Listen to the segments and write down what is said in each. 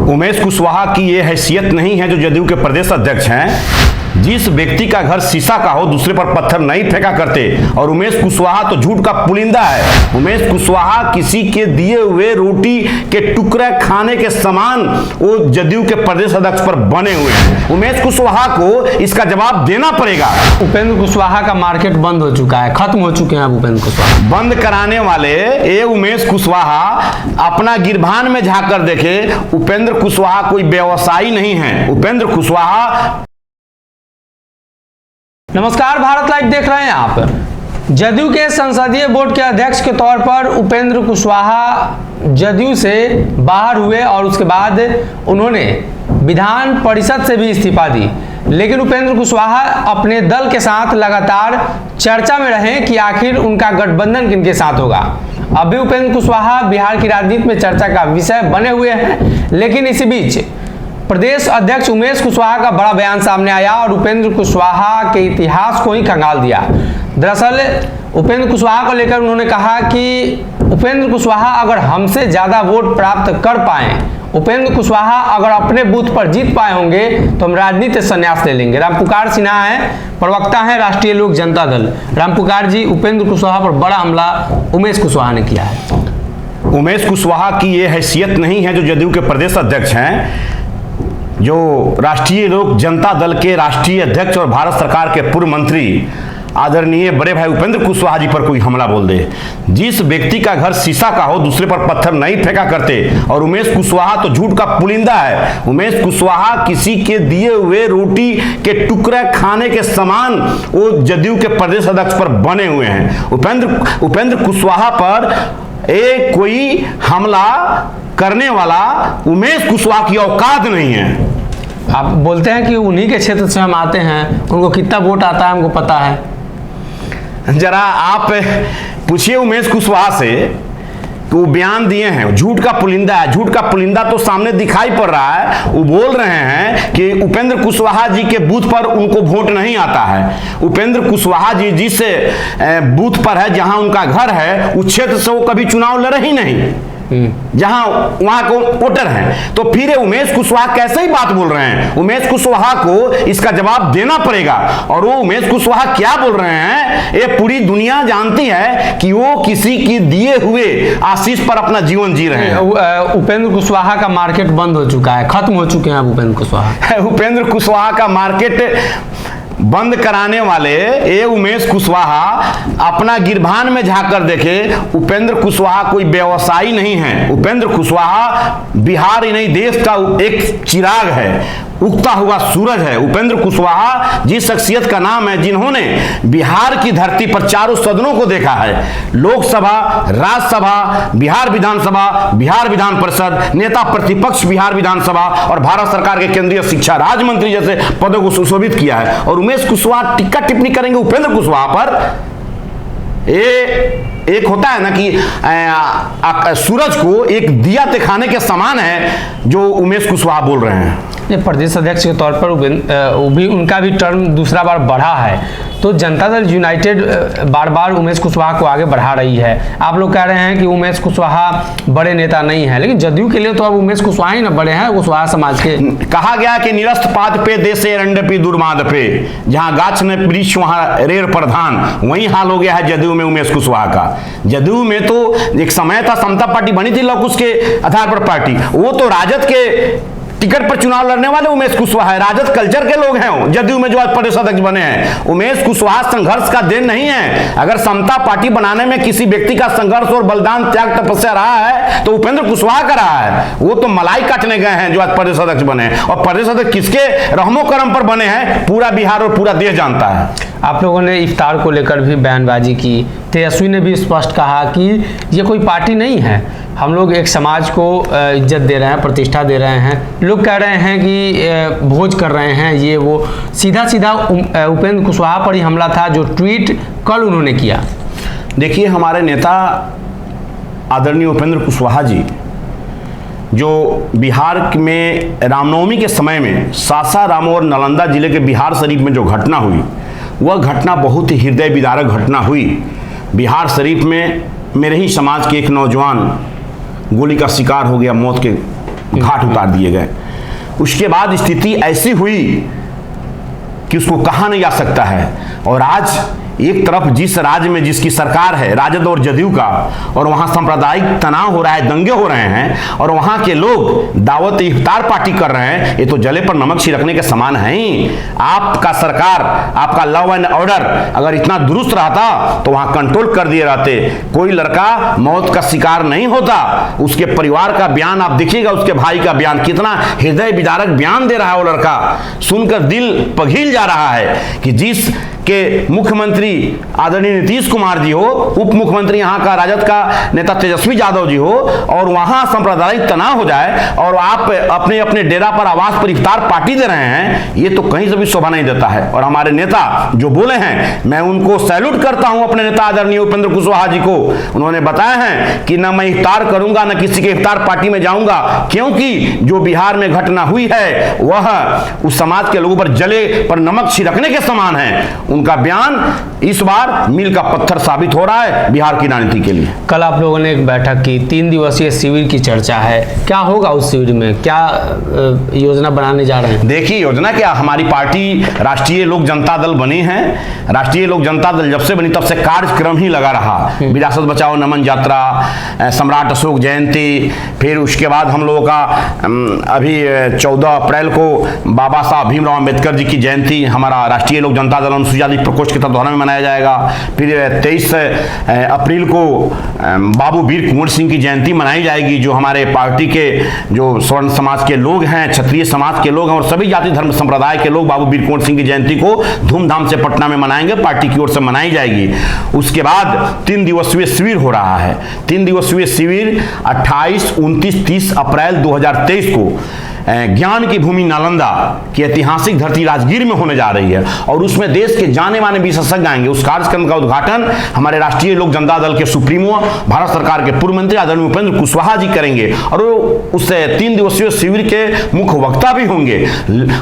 उमेश कुशवाहा की ये हैसियत नहीं है जो जदयू के प्रदेश अध्यक्ष हैं। जिस व्यक्ति का घर शीशा का हो दूसरे पर पत्थर नहीं फेंका करते। और उमेश कुशवाहा तो झूठ का पुलिंदा है। उमेश कुशवाहा किसी के दिए हुए रोटी के टुकड़े खाने के समान वो जदयू के प्रदेश अध्यक्ष पर बने हुए हैं। उमेश कुशवाहा को इसका जवाब देना पड़ेगा। उपेंद्र कुशवाहा का मार्केट बंद हो चुका है, खत्म हो चुके हैं अब उपेंद्र कुशवाहा। बंद कराने वाले ये उमेश कुशवाहा अपना गिरबान में झांक कर देखे। उपेंद्र कुशवाहा कोई व्यवसायी नहीं है। उपेंद्र कुशवाहा। नमस्कार, भारत लाइव देख रहे हैं आप। जदयू के संसदीय बोर्ड के अध्यक्ष के तौर पर उपेंद्र कुशवाहा जदयू से बाहर हुए और उसके बाद उन्होंने विधान परिषद से भी इस्तीफा दी। लेकिन उपेंद्र कुशवाहा अपने दल के साथ लगातार चर्चा में रहे कि आखिर उनका गठबंधन किनके साथ होगा। अभी उपेंद्र कुशवाहा बिहार की राजनीति में चर्चा का विषय बने हुए हैं। लेकिन इसी बीच प्रदेश अध्यक्ष उमेश कुशवाहा का बड़ा बयान सामने आया और उपेंद्र कुशवाहा के इतिहास को ही खंगाल दिया। दरअसल उपेंद्र कुशवाहा को लेकर उन्होंने कहा कि उपेंद्र कुशवाहा अगर हमसे ज़्यादा वोट प्राप्त कर पाए, उपेंद्र कुशवाहा अगर अपने बूथ पर जीत पाए होंगे तो हम राजनीति से संन्यास ले लेंगे। रामपुकार सिन्हा है, प्रवक्ता है राष्ट्रीय लोक जनता दल। रामपुकार जी, उपेंद्र कुशवाहा पर बड़ा हमला उमेश कुशवाहा ने किया है। उमेश कुशवाहा की ये हैसियत नहीं है जो जदयू के प्रदेश अध्यक्ष हैं, जो राष्ट्रीय लोक जनता दल के राष्ट्रीय अध्यक्ष और भारत सरकार के पूर्व मंत्री आदरणीय बड़े भाई उपेंद्र कुशवाहा जी पर कोई हमला बोल दे। जिस व्यक्ति का घर शीशा का हो दूसरे पर पत्थर नहीं फेंका करते। और उमेश कुशवाहा तो झूठ का पुलिंदा है। उमेश कुशवाहा किसी के दिए हुए रोटी के टुकड़े खाने के समान वो जदयू के प्रदेश अध्यक्ष पर बने हुए हैं। उपेंद्र कुशवाहा पर एक कोई हमला करने वाला उमेश कुशवाहा की औकात नहीं है। आप बोलते हैं कि उन्हीं के क्षेत्र से हम आते हैं, उनको कितना वोट आता है हमको पता है। जरा आप पूछिए उमेश कुशवाहा से कि वो बयान दिए हैं, झूठ का पुलिंदा है। झूठ का पुलिंदा तो सामने दिखाई पड़ रहा है। वो बोल रहे हैं कि उपेंद्र कुशवाहा जी के बूथ पर उनको वोट नहीं आता है। उपेंद्र कुशवाहा जी जिस बूथ पर है, जहां उनका घर है, उस क्षेत्र से वो कभी चुनाव लड़े ही नहीं, जहां वहां को वोटर हैं। तो फिर उमेश कुशवाहा कैसे ही बात बोल रहे हैं। उमेश कुशवाहा को इसका जवाब देना पड़ेगा। और वो उमेश कुशवाहा क्या बोल रहे हैं, ये पूरी दुनिया जानती है कि वो किसी की दिए हुए आशीष पर अपना जीवन जी रहे हैं। उपेंद्र कुशवाहा का मार्केट बंद हो चुका है, खत्म हो चुके हैं अब उपेंद्र कुशवाहा। उपेंद्र कुशवाहा का मार्केट बंद कराने वाले ये उमेश कुशवाहा अपना गिरबान में झांक कर देखे। उपेंद्र कुशवाहा कोई व्यवसायी नहीं है। उपेंद्र कुशवाहा बिहार ही नहीं देश का एक चिराग है, उगता हुआ सूरज है। उपेंद्र कुशवाहा जिस शख्सियत का नाम है, जिन्होंने बिहार की धरती पर चारों सदनों को देखा है, लोकसभा, राज्यसभा, बिहार विधानसभा, बिहार विधान परिषद, नेता प्रतिपक्ष बिहार विधानसभा और भारत सरकार के केंद्रीय शिक्षा राज्य मंत्री जैसे पदों को सुशोभित किया है। और उमेश कुशवाहा टिक्का टिप्पणी करेंगे उपेंद्र कुशवाहा पर। एक होता है ना कि सूरज को एक दिया दिखाने के समान है जो उमेश कुशवाहा बोल रहे हैं। ये प्रदेश अध्यक्ष के तौर पर उनका भी टर्म दूसरा बार बढ़ा है, तो जनता दल यूनाइटेड बार बार उमेश कुशवाहा को आगे बढ़ा रही है। आप लोग कह रहे हैं कि उमेश कुशवाहा बड़े नेता नहीं है, लेकिन जदयू के लिए तो अब उमेश कुशवाहा ही ना बड़े हैं, कुशवाहा समाज के। कहा गया कि निरस्त पाद पे देशे रंडपी दुर्माद पे, जहां गाछ ने वृक्ष वहां रेर प्रधान, वही हाल हो गया है जदयू में उमेश कुशवाहा का। जदयू में तो एक समय था, समता पार्टी बनी थी लौकुश के आधार पर पार्टी, वो तो राजद के टिकट पर चुनाव लड़ने वाले उमेश कुशवाहा है। राजद कल्चर के लोग हैं जदयू में जो आज प्रदेश अध्यक्ष बने हैं। उमेश कुशवाहा संघर्ष का देन नहीं है। अगर समता पार्टी बनाने में किसी व्यक्ति का संघर्ष और बलिदान, त्याग, तपस्या रहा है तो उपेंद्र कुशवाहा का रहा है। वो तो मलाई काटने गए हैं जो आज प्रदेश अध्यक्ष बने हैं। और प्रदेश अध्यक्ष किसके रहमो करम पर बने हैं पूरा बिहार और पूरा देश जानता है। आप लोगों ने इफ्तार को लेकर भी बयानबाजी की। तेजस्वी ने भी स्पष्ट कहा कि ये कोई पार्टी नहीं है, हम लोग एक समाज को इज्जत दे रहे हैं, प्रतिष्ठा दे रहे हैं। लोग कह रहे हैं कि भोज कर रहे हैं, ये वो। सीधा सीधा उपेंद्र कुशवाहा पर ही हमला था जो ट्वीट कल उन्होंने किया। देखिए, हमारे नेता आदरणीय उपेंद्र कुशवाहा जी जो बिहार में रामनवमी के समय में सासाराम और नालंदा जिले के बिहार शरीफ में जो घटना हुई, वह घटना बहुत ही हृदय विदारक घटना हुई। बिहार शरीफ में मेरे ही समाज के एक नौजवान गोली का शिकार हो गया, मौत के घाट उतार दिए गए। उसके बाद स्थिति ऐसी हुई कि उसको कहा नहीं जा सकता है। और आज एक तरफ जिस राज्य में जिसकी सरकार है, राजद और जदयू का, और वहां सांप्रदायिक तनाव हो रहा है, दंगे हो रहे हैं, और वहां के लोग दावत इफ्तार पार्टी कर रहे हैं, ये तो जले पर नमक छिड़कने के समान है ही। आपका सरकार, आपका लॉ एंड ऑर्डर अगर इतना दुरुस्त रहता तो वहां कंट्रोल कर दिए रहते, कोई लड़का मौत का शिकार नहीं होता। उसके परिवार का बयान आप देखिएगा, उसके भाई का बयान, कितना हृदय विदारक बयान दे रहा है वो लड़का, सुनकर दिल पिघल जा रहा है कि जिस के मुख्यमंत्री आदरणीय नीतीश कुमार जी हो, उप मुख्यमंत्री यहाँ का राजद का नेता तेजस्वी यादव जी हो, और वहां सांप्रदायिक तनाव हो जाए और आप अपने अपने डेरा पर आवास पर इफ्तार पार्टी दे रहे हैं, ये तो कहीं से भी शोभा नहीं देता है। और हमारे नेता जो बोले हैं, मैं उनको सैल्यूट करता हूं, अपने नेता आदरणीय उपेंद्र कुशवाहा जी को। उन्होंने बताया है कि न मैं इफ्तार करूंगा, न किसी के इफ्तार पार्टी में जाऊंगा, क्योंकि जो बिहार में घटना हुई है वह उस समाज के लोगों पर जले पर नमक छिड़कने के समान है। उनका बयान इस बार मील का पत्थर साबित हो रहा है बिहार की राजनीति के लिए। कल आप लोगों ने एक बैठक की, 3 दिवसीय शिविर की चर्चा है, क्या होगा उस शिविर में, क्या योजना बनाने जा रहे हैं? देखिए, योजना क्या, हमारी पार्टी राष्ट्रीय लोक जनता दल बनी है। राष्ट्रीय लोक जनता दल जब से बनी तब से कार्यक्रम ही लगा रहा। विरासत बचाओ नमन यात्रा, सम्राट अशोक जयंती, फिर उसके बाद हम लोगों का अभी 14 अप्रैल को बाबा साहब भीमराव अम्बेडकर जी की जयंती हमारा राष्ट्रीय लोक जनता दल अनुसूचित जाति प्रकोष्ठ के तत्वाधान में मनाया जाएगा। फिर 23 अप्रैल को बाबू वीर कुंवर सिंह की जयंती मनाई जाएगी, जो हमारे पार्टी के जो स्वर्ण समाज के लोग हैं, क्षत्रिय समाज के लोग हैं, और सभी जाति धर्म संप्रदाय के लोग बाबू वीर कुंवर सिंह की जयंती को धूमधाम से पटना में मनाएंगे, पार्टी की ओर से मनाई जाएगी। उसके बाद 3 दिवसीय शिविर हो रहा है। 3 दिवसीय शिविर 28, 29, 30 अप्रैल 2023 को ज्ञान की भूमि नालंदा की ऐतिहासिक धरती राजगीर में होने जा रही है, और उसमें देश के जाने माने विशेषज्ञ आएंगे। उस कार्यक्रम का उद्घाटन हमारे राष्ट्रीय लोक जनता दल के सुप्रीमो, भारत सरकार के पूर्व मंत्री आदरणीय उपेंद्र कुशवाहा जी करेंगे, और उस 3 दिवसीय शिविर के मुख्य वक्ता भी होंगे।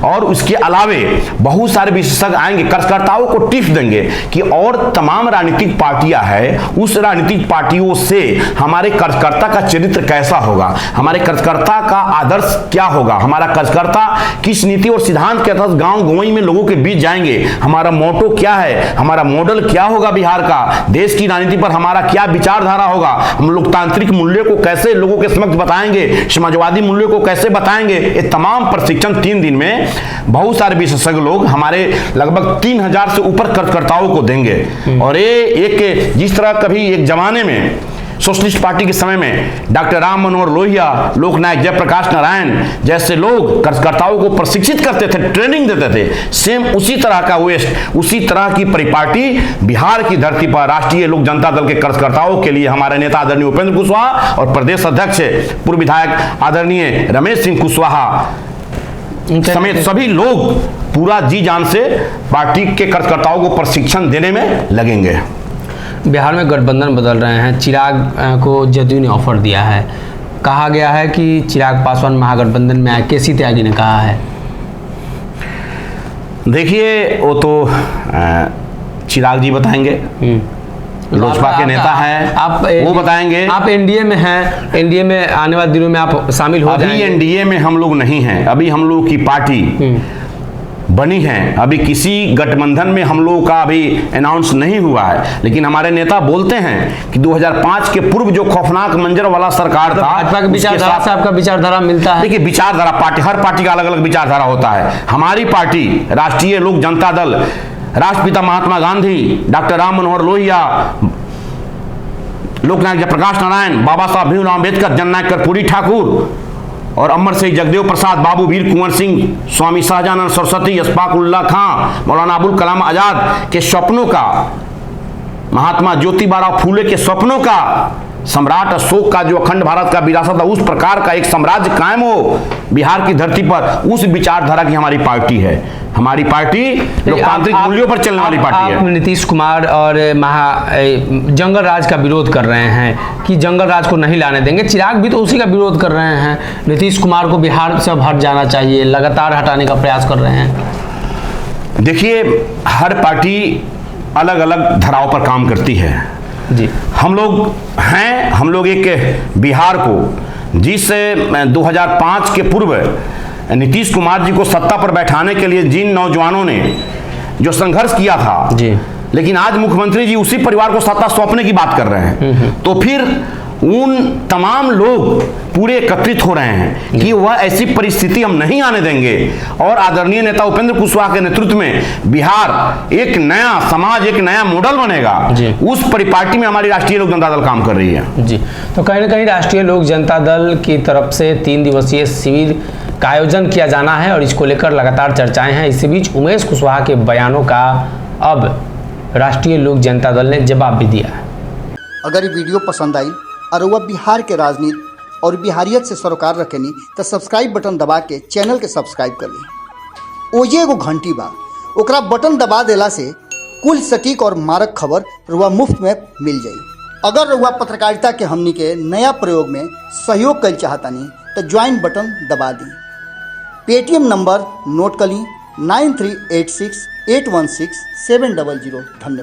और उसके अलावे बहुत सारे विशेषज्ञ आएंगे, कार्यकर्ताओं को टिप्स देंगे कि और तमाम राजनीतिक पार्टियां हैं, उस राजनीतिक पार्टियों से हमारे कार्यकर्ता का चरित्र कैसा होगा, हमारे कार्यकर्ता का आदर्श क्या होगा, हमारा कार्यकर्ता किस नीति और सिद्धांत के तहत गांव गंवई में लोगों के बीच जाएंगे, हमारा मोटो क्या है, हमारा मॉडल क्या होगा बिहार का, देश की राजनीति पर हमारा क्या विचारधारा होगा, हम लोकतांत्रिक मूल्यों को कैसे लोगों के समक्ष बताएंगे, समाजवादी मूल्यों को कैसे बताएंगे। ये तमाम प्रशिक्षण 3 दिन में बहुत सारे विशेषज्ञ लोग हमारे लगभग 3000 से ऊपर कार्यकर्ताओं को देंगे। और ये एक जिस तरह कभी एक जमाने में सोशलिस्ट पार्टी के समय में डॉक्टर राम मनोहर लोहिया, लोकनायक जयप्रकाश नारायण जैसे लोग कार्यकर्ताओं को प्रशिक्षित करते थे, ट्रेनिंग देते थे, सेम उसी तरह का वेस्ट, उसी तरह की परिपाटी बिहार की धरती पर राष्ट्रीय लोक जनता दल के कार्यकर्ताओं के लिए हमारे नेता आदरणीय उपेंद्र कुशवाहा और प्रदेश अध्यक्ष पूर्व विधायक आदरणीय रमेश सिंह कुशवाहा समेत सभी लोग पूरा जी जान से पार्टी के कार्यकर्ताओं को प्रशिक्षण देने में लगेंगे। बिहार में गठबंधन बदल रहे हैं, चिराग को जदयू ने ऑफर दिया है, कहा गया है कि चिराग पासवान महागठबंधन में आए, केसी त्यागी ने कहा है। देखिए, वो तो चिराग जी बताएंगे, लोजपा के नेता हैं, आप वो बताएंगे। आप एनडीए में हैं, एनडीए में आने वाले दिनों में आप शामिल हो जाएंगे। अभी एनडीए में हम लोग नहीं हैं, अभी हम लोग की पार्टी बनी है, अभी किसी गठबंधन में हम लोगों का अभी अनाउंस नहीं हुआ है। लेकिन हमारे नेता बोलते हैं कि 2005 के पूर्व जो खौफनाक मंजर वाला सरकार था, भाजपा के विचारधारा से आपका विचारधारा मिलता है। देखिए, विचारधारा पार्टी, हर पार्टी का अलग अलग विचारधारा होता है। हमारी पार्टी राष्ट्रीय लोक जनता दल, राष्ट्रपिता महात्मा गांधी, डॉक्टर राम मनोहर लोहिया, लोकनायक जयप्रकाश नारायण, बाबा साहब भीमराव अम्बेडकर, जननायक कर्पूरी ठाकुर और अमर सिंह जगदेव प्रसाद, बाबू वीर कुंवर सिंह, स्वामी शाहजानंद सरस्वती, अशफाक उल्लाह खां, मौलाना अबुल कलाम आजाद के सपनों का, महात्मा ज्योतिबा फूले के सपनों का, सम्राट अशोक का जो अखंड भारत का विरासत है, उस प्रकार का एक साम्राज्य कायम हो बिहार की धरती पर, उस विचारधारा की हमारी पार्टी है। हमारी पार्टी लोकतांत्रिक मूल्यों पर चलने वाली पार्टी है। नीतीश कुमार और जंगल राज का विरोध कर रहे हैं कि जंगल राज को नहीं लाने देंगे, चिराग भी तो उसी का विरोध कर रहे हैं, नीतीश कुमार को बिहार से हट जाना चाहिए, लगातार हटाने का प्रयास कर रहे हैं। देखिए, हर पार्टी अलग अलग धाराओं पर काम करती है जी। हम लोग हैं, हम लोग एक बिहार को जिस 2005 के पूर्व नीतीश कुमार जी को सत्ता पर बैठाने के लिए जिन नौजवानों ने जो संघर्ष किया था जी, लेकिन आज मुख्यमंत्री जी उसी परिवार को सत्ता सौंपने की बात कर रहे हैं, तो फिर उन तमाम लोग पूरे एकत्रित हो रहे हैं कि वह ऐसी परिस्थिति हम नहीं आने देंगे और आदरणीय नेता उपेंद्र कुशवाहा के नेतृत्व में बिहार एक नया समाज, एक नया मॉडल बनेगा। उस परिपाटी में हमारी राष्ट्रीय लोक जनता दल काम कर रही है जी। तो कहीं ना कहीं राष्ट्रीय लोक जनता दल की तरफ से 3 दिवसीय शिविर का आयोजन किया जाना है और इसको लेकर लगातार चर्चाएं हैं। इसी बीच उमेश कुशवाहा के बयानों का अब राष्ट्रीय लोक जनता दल ने जवाब भी दिया है। अगर ये वीडियो पसंद आई और वह बिहार के राजनीति और बिहारियत से सरोकार रखेनी तो सब्सक्राइब बटन दबा के चैनल के सब्सक्राइब कर ली। ओजे एगो घंटी बा, ओकरा बटन दबा देला से कुल सटीक और मारक खबर रुआ मुफ्त में मिल जाई। अगर रुआ पत्रकारिता के हमनी के नया प्रयोग में सहयोग कर चाहतानी तो ज्वाइन बटन दबा दी। पेटीएम नंबर नोट कर ली 9386816700। धन्यवाद।